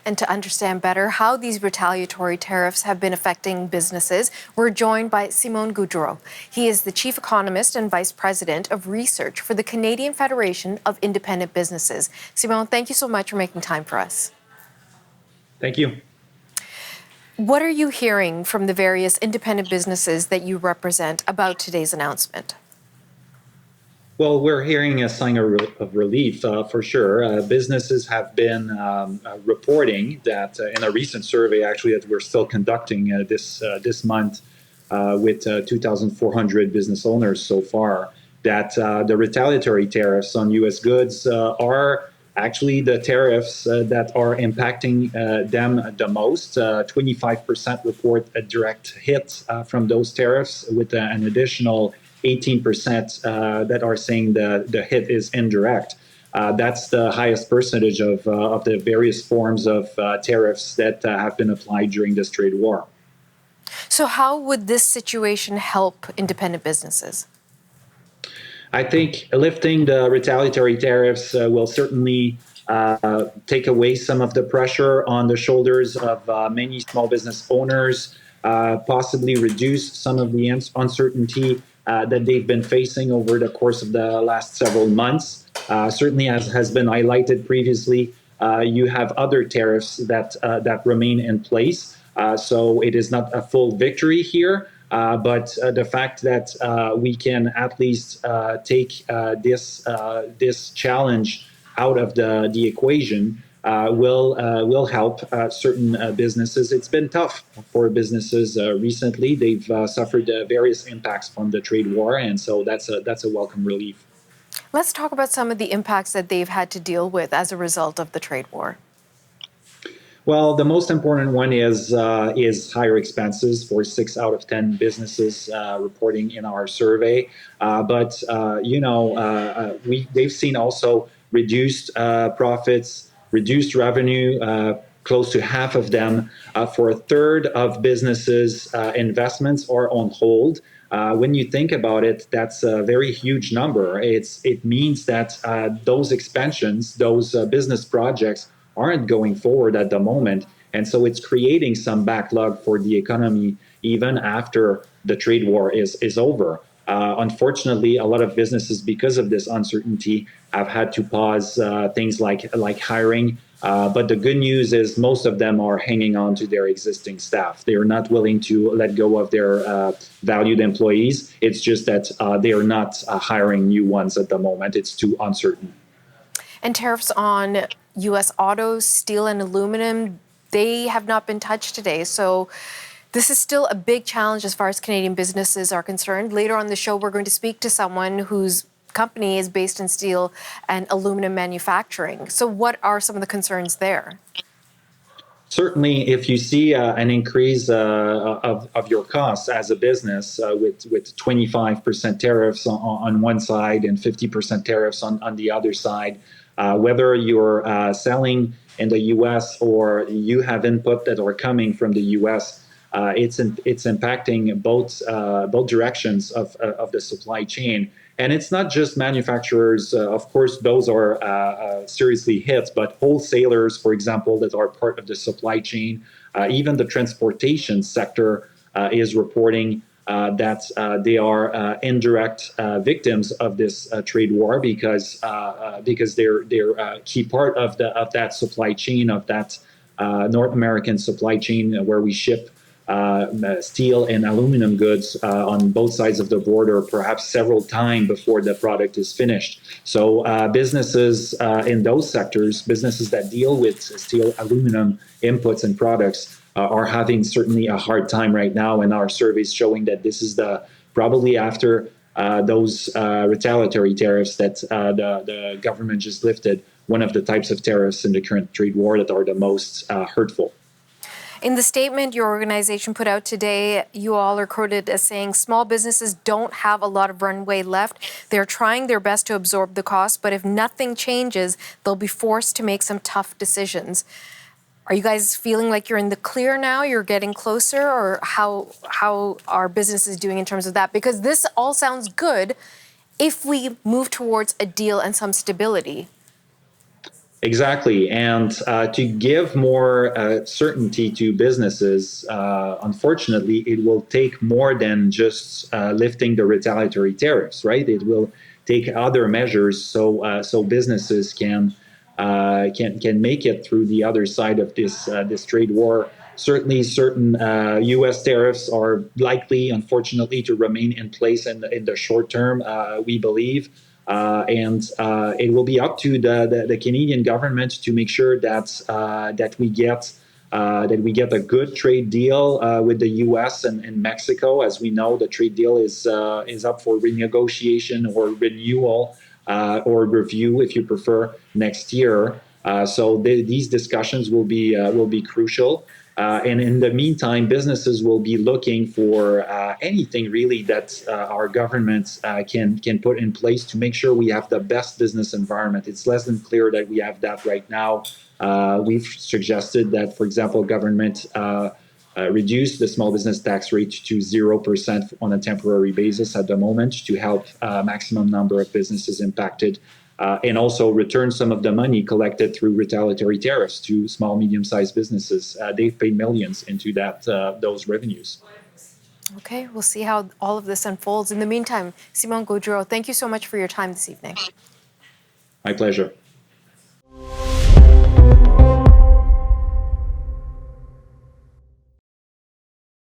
And to understand better how these retaliatory tariffs have been affecting businesses, we're joined by Simon Gaudreault. He is the Chief Economist and Vice-President of Research for the Canadian Federation of Independent Businesses. Simon, thank you so much for making time for us. Thank you. What are you hearing from the various independent businesses that you represent about today's announcement? Well, we're hearing a sign of relief for sure. Businesses have been reporting that in a recent survey, actually, that we're still conducting this month with 2,400 business owners so far, that the retaliatory tariffs on U.S. goods are actually the tariffs that are impacting them the most. 25% report a direct hit from those tariffs, with an additional 18% that are saying the hit is indirect. That's the highest percentage of the various forms of tariffs that have been applied during this trade war. So how would this situation help independent businesses? I think lifting the retaliatory tariffs will certainly take away some of the pressure on the shoulders of many small business owners, possibly reduce some of the uncertainty that they've been facing over the course of the last several months. Certainly, as has been highlighted previously, you have other tariffs that remain in place. So it is not a full victory here. But the fact that we can at least take this challenge out of the equation will help certain businesses. It's been tough for businesses recently. They've suffered various impacts from the trade war, and so that's a welcome relief. Let's talk about some of the impacts that they've had to deal with as a result of the trade war. Well, the most important one is higher expenses for 6 out of 10 businesses reporting in our survey. But they've seen also reduced profits, reduced revenue. Close to half of them, for a third of businesses, investments are on hold. When you think about it, that's a very huge number. It means that those expansions, those business projects, aren't going forward at the moment. And so it's creating some backlog for the economy even after the trade war is over. Unfortunately, a lot of businesses, because of this uncertainty, have had to pause things like hiring. But the good news is most of them are hanging on to their existing staff. They are not willing to let go of their valued employees. It's just that they are not hiring new ones at the moment. It's too uncertain. And tariffs on U.S. autos, steel, and aluminum, they have not been touched today. So this is still a big challenge as far as Canadian businesses are concerned. Later on the show, we're going to speak to someone whose company is based in steel and aluminum manufacturing. So what are some of the concerns there? Certainly, if you see an increase of your costs as a business with 25% tariffs on one side and 50% tariffs on the other side, whether you're selling in the U.S. or you have input that are coming from the U.S., it's impacting both directions of the supply chain. And it's not just manufacturers. Of course, those are seriously hit, but wholesalers, for example, that are part of the supply chain, even the transportation sector is reporting that they are indirect victims of this trade war because they're a key part of that supply chain, of that North American supply chain where we ship steel and aluminum goods on both sides of the border, perhaps several times before the product is finished. So businesses in those sectors, businesses that deal with steel, aluminum inputs and products, are having certainly a hard time right now. And our surveys showing that this is probably after those retaliatory tariffs that the government just lifted, one of the types of tariffs in the current trade war that are the most hurtful. In the statement your organization put out today, you all are quoted as saying small businesses don't have a lot of runway left. They're trying their best to absorb the cost, but if nothing changes, they'll be forced to make some tough decisions. Are you guys feeling like you're in the clear now? You're getting closer? Or how are businesses doing in terms of that? Because this all sounds good if we move towards a deal and some stability. Exactly. And to give more certainty to businesses, unfortunately, it will take more than just lifting the retaliatory tariffs, right? It will take other measures so businesses can make it through the other side of this trade war. Certainly, certain U.S. tariffs are likely, unfortunately, to remain in place in the short term, we believe. And it will be up to the Canadian government to make sure that we get a good trade deal with the U.S. and Mexico. As we know, the trade deal is up for renegotiation or renewal or review, if you prefer, next year. So these discussions will be crucial. And in the meantime, businesses will be looking for anything really that our government can put in place to make sure we have the best business environment. It's less than clear that we have that right now. We've suggested that, for example, government reduce the small business tax rate to 0% on a temporary basis at the moment to help maximum number of businesses impacted. And also return some of the money collected through retaliatory tariffs to small, medium-sized businesses. They've paid millions into those revenues. Okay, we'll see how all of this unfolds. In the meantime, Simon Gaudreault, thank you so much for your time this evening. My pleasure.